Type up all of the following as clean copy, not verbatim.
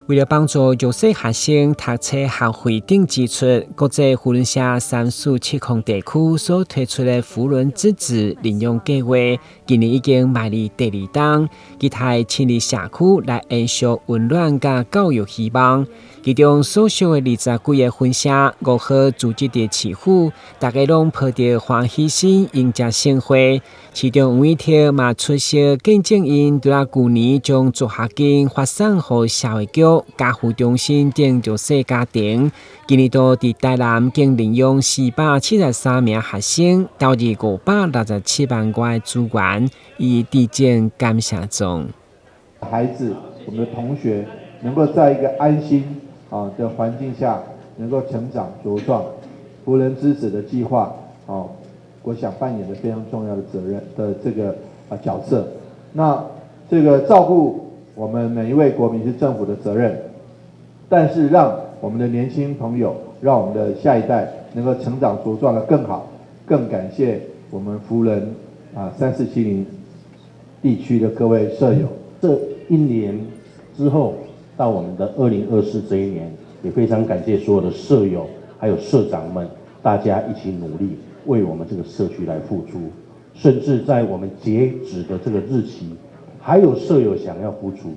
为了帮助弱势学生读册学费等支出，国际扶轮社347地区所推出的扶轮资质领用计划，今年已经迈入第2档，期待迁入社区来延续温暖甲教育希望。其中所属的20几个分社5号组织的市府，大家拢抱着欢喜心迎接盛会。其中有一条嘛出席见证因在去年将助学金发送给社会局、家扶中心等弱势家庭。今年度伫台南经领用473名学生，投入567万元资源，以递进感谢中。孩子，我们的同学能够在一个安心的环境下，能够成长茁壮。扶轮之子的计划我想扮演的非常重要的责任的这个角色。那这个照顾我们每一位国民是政府的责任，但是让我们的年轻朋友，让我们的下一代能够成长茁壮的更好，更感谢我们扶轮3470地区的各位舍友。这一年之后，到我们的2024这一年，也非常感谢所有的舍友还有社长们，大家一起努力，为我们这个社区来付出。甚至在我们截止的这个日期，还有舍友想要付出，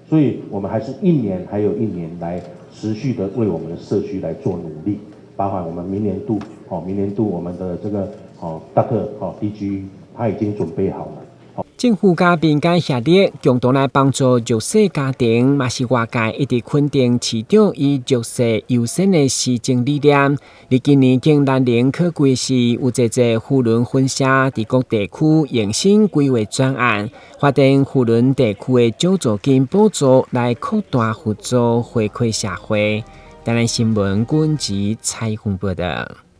所以我们还是1年还有1年来持续的为我们的社区来做努力，包含我们明年度我们的这个大克DG 他已经准备好了。政府甲民间协力，共同来帮助弱势家庭，嘛是外界一直肯定市长以弱势优先的施政理念。你今年经兰陵可归市有侪扶轮分社伫各地区延伸规划专案，发展扶轮地区的奖助金补助来扩大合作回馈社会。台南新闻管及采访报道。